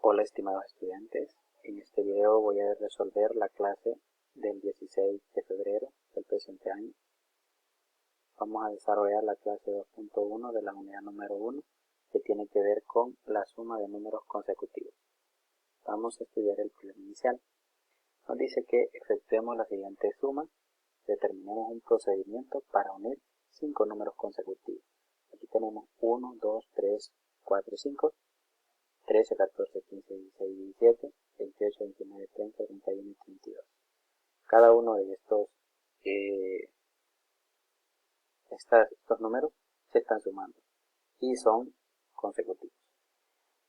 Hola estimados estudiantes, en este video voy a resolver la clase del 16 de febrero del presente año. Vamos a desarrollar la clase 2.1 de la unidad número 1 que tiene que ver con la suma de números consecutivos. Vamos a estudiar el problema inicial. Nos dice que efectuemos la siguiente suma, determinemos un procedimiento para unir 5 números consecutivos. Aquí tenemos 1, 2, 3, 4 y 5. 13, 14, 15, 16, 17, 28, 29, 30, 31 y 32. Cada uno de estos números se están sumando y son consecutivos.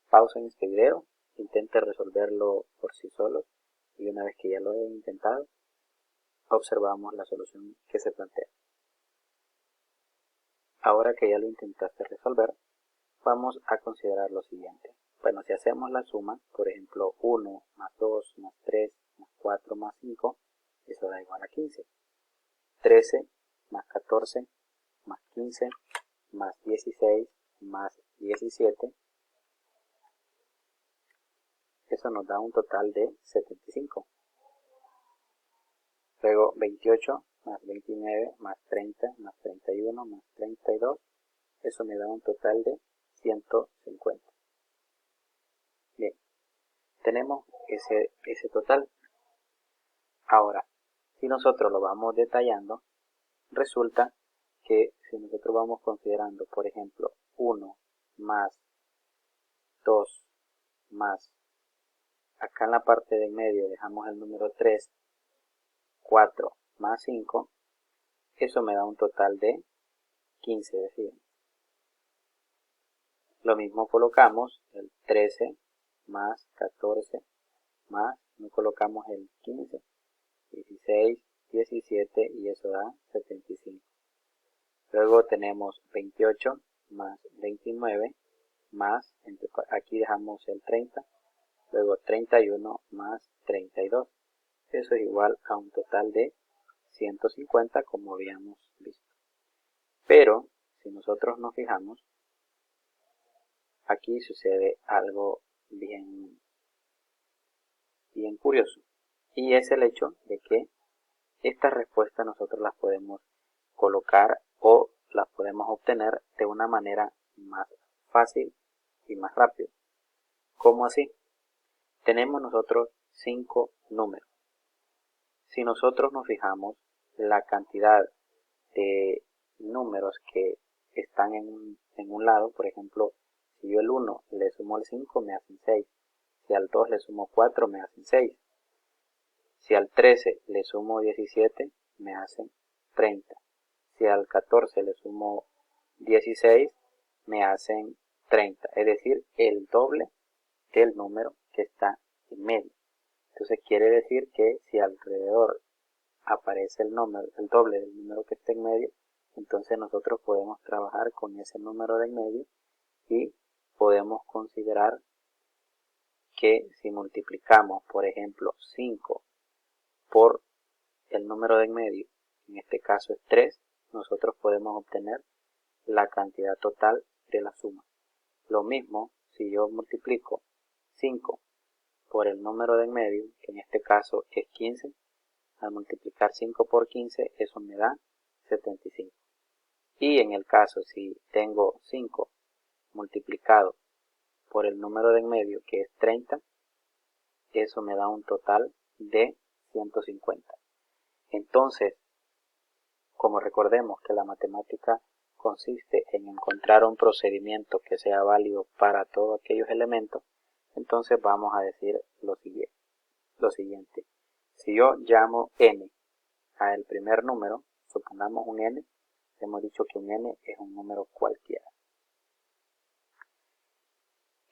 Pausa en este video, intente resolverlo por sí solo y una vez que ya lo he intentado, observamos la solución que se plantea. Ahora que ya lo intentaste resolver, vamos a considerar lo siguiente. Bueno, si hacemos la suma, por ejemplo, 1 más 2 más 3 más 4 más 5, eso da igual a 15. 13 más 14 más 15 más 16 más 17, eso nos da un total de 75. Luego 28 más 29 más 30 más 31 más 32, eso me da un total de 150. Bien, tenemos ese total. Ahora, si nosotros lo vamos detallando, resulta que si nosotros vamos considerando, por ejemplo, 1 más 2 más, acá en la parte de en medio dejamos el número 3, 4 más 5, eso me da un total de 15 de 100. Lo mismo colocamos el 13 más 14 más, no colocamos el 15, 16, 17 y eso da 75. Luego tenemos 28 más 29 más, aquí dejamos el 30, luego 31 más 32. Eso es igual a un total de 150 como habíamos visto. Pero si nosotros nos fijamos, aquí sucede algo bien curioso. Y es el hecho de que estas respuestas nosotros las podemos colocar o las podemos obtener de una manera más fácil y más rápida. ¿Cómo así? Tenemos nosotros 5 números. Si nosotros nos fijamos, la cantidad de números que están en un lado, por ejemplo, si yo el 1 le sumo al 5 me hacen 6, si al 2 le sumo 4 me hacen 6, si al 13 le sumo 17 me hacen 30, si al 14 le sumo 16 me hacen 30, es decir, el doble del número que está en medio. Entonces quiere decir que si alrededor aparece el doble del número que está en medio, entonces nosotros podemos trabajar con ese número de en medio y podemos considerar que si multiplicamos, por ejemplo, 5 por el número de en medio, en este caso es 3, nosotros podemos obtener la cantidad total de la suma. Lo mismo si yo multiplico 5 por el número de en medio, que en este caso es 15, al multiplicar 5 por 15, eso me da 75. Y en el caso, si tengo 5 multiplicado por el número de en medio, que es 30, eso me da un total de 150. Entonces, como recordemos que la matemática consiste en encontrar un procedimiento que sea válido para todos aquellos elementos, entonces vamos a decir lo siguiente. Si yo llamo n al primer número, supongamos un n, hemos dicho que un n es un número cualquiera.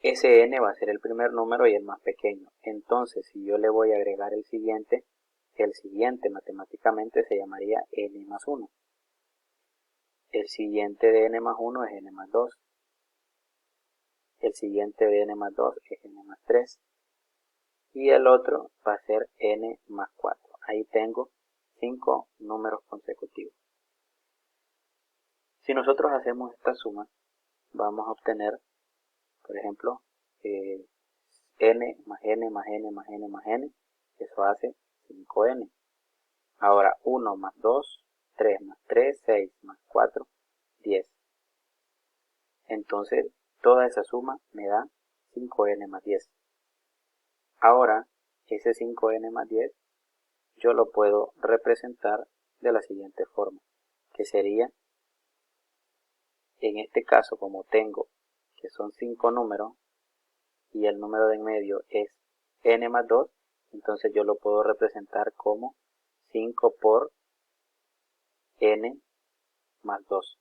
Ese n va a ser el primer número y el más pequeño. Entonces, si yo le voy a agregar el siguiente matemáticamente se llamaría n más 1. El siguiente de n más 1 es n más 2. El siguiente de n más 2 es n más 3. Y el otro va a ser n más 4. Ahí tengo 5 números consecutivos. Si nosotros hacemos esta suma, vamos a obtener, por ejemplo, n más n más n más n más n, eso hace 5n. Ahora 1 más 2, 3 más 3, 6 más 4, 10. Entonces toda esa suma me da 5n más 10. Ahora ese 5n más 10 yo lo puedo representar de la siguiente forma, que sería, en este caso como tengo que son 5 números y el número de en medio es n más 2, entonces yo lo puedo representar como 5 por n más 2,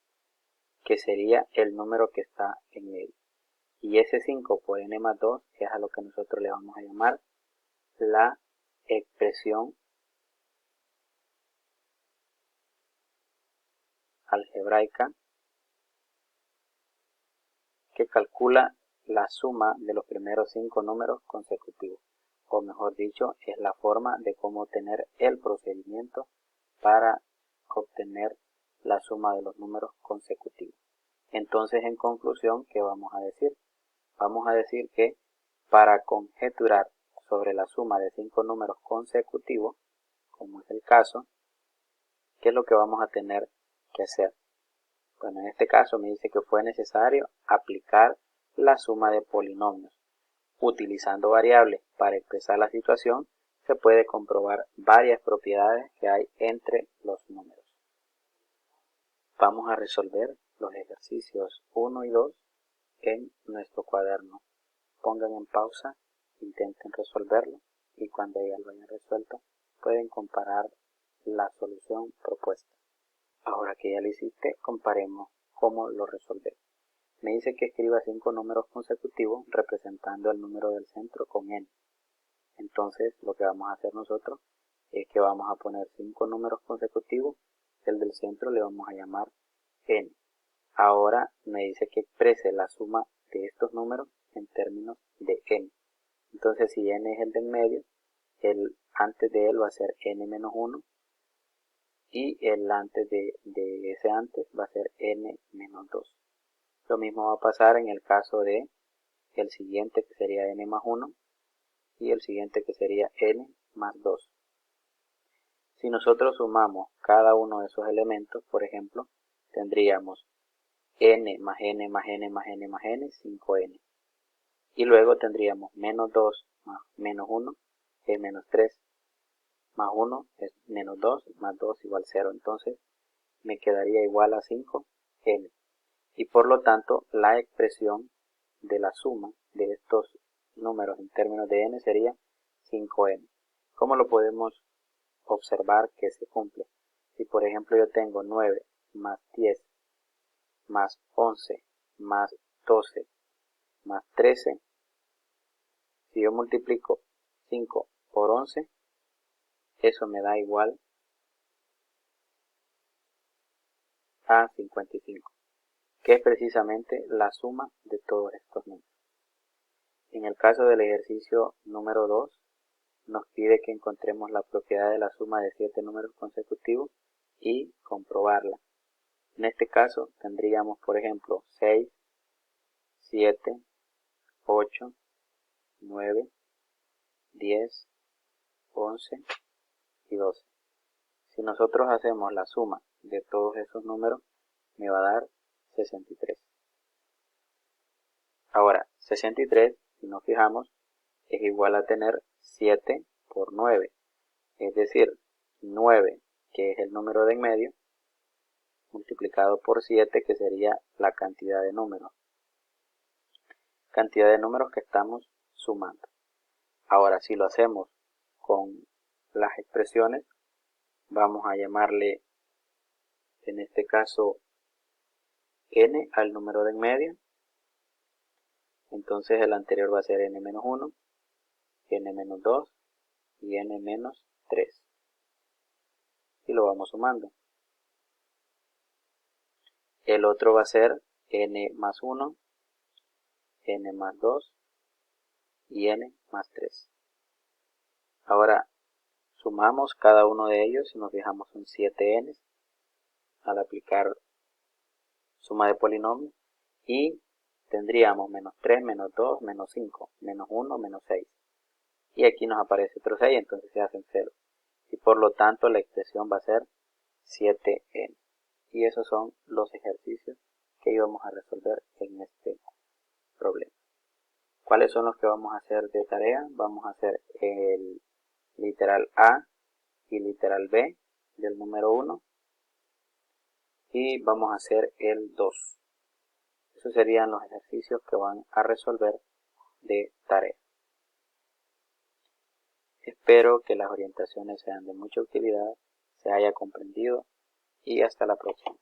que sería el número que está en medio. Y ese 5 por n más 2 es a lo que nosotros le vamos a llamar la expresión algebraica que calcula la suma de los primeros 5 números consecutivos, o mejor dicho, es la forma de cómo obtener el procedimiento para obtener la suma de los números consecutivos. Entonces, en conclusión, ¿qué vamos a decir? Vamos a decir que para conjeturar sobre la suma de 5 números consecutivos, como es el caso, ¿qué es lo que vamos a tener que hacer? Bueno, en este caso me dice que fue necesario aplicar la suma de polinomios. Utilizando variables para expresar la situación, se puede comprobar varias propiedades que hay entre los números. Vamos a resolver los ejercicios 1 y 2 en nuestro cuaderno. Pongan en pausa, intenten resolverlo y cuando ya lo hayan resuelto pueden comparar la solución propuesta. Ahora que ya lo hiciste, comparemos cómo lo resolvemos. Me dice que escriba 5 números consecutivos representando el número del centro con n. Entonces lo que vamos a hacer nosotros es que vamos a poner 5 números consecutivos, el del centro le vamos a llamar n. Ahora me dice que exprese la suma de estos números en términos de n. Entonces si n es el del medio, el antes de él va a ser n menos 1 y el antes de ese antes va a ser n menos 2. Lo mismo va a pasar en el caso de el siguiente que sería n más 1 y el siguiente que sería n más 2. Si nosotros sumamos cada uno de esos elementos, por ejemplo, tendríamos n más n más n más n más n, 5n. Y luego tendríamos menos 2 más menos 1 es menos 3, más 1 es menos 2, más 2 igual 0. Entonces me quedaría igual a 5n. Y por lo tanto la expresión de la suma de estos números en términos de n sería 5n. ¿Cómo lo podemos observar que se cumple? Si por ejemplo yo tengo 9 más 10 más 11 más 12 más 13, si yo multiplico 5 por 11, eso me da igual a 55, que es precisamente la suma de todos estos números. En el caso del ejercicio número 2, nos pide que encontremos la propiedad de la suma de 7 números consecutivos y comprobarla. En este caso tendríamos, por ejemplo, 6, 7, 8, 9, 10, 11 y 12. Si nosotros hacemos la suma de todos esos números, me va a dar 63. Ahora, 63, si nos fijamos, es igual a tener 7 por 9. Es decir, 9, que es el número de en medio, multiplicado por 7, que sería la cantidad de números. Cantidad de números que estamos sumando. Ahora, si lo hacemos con las expresiones, vamos a llamarle, en este caso, n al número de en medio. Entonces el anterior va a ser n menos 1, n menos 2 y n menos 3. Y lo vamos sumando. El otro va a ser n más 1, n más 2 y n más 3. Ahora sumamos cada uno de ellos, si nos fijamos son 7 n al aplicar suma de polinomios, y tendríamos menos 3, menos 2, menos 5, menos 1, menos 6. Y aquí nos aparece otro 6, entonces se hacen 0. Y por lo tanto la expresión va a ser 7n. Y esos son los ejercicios que íbamos a resolver en este problema. ¿Cuáles son los que vamos a hacer de tarea? Vamos a hacer el literal A y literal B del número 1. Y vamos a hacer el 2. Esos serían los ejercicios que van a resolver de tarea. Espero que las orientaciones sean de mucha utilidad, se haya comprendido y hasta la próxima.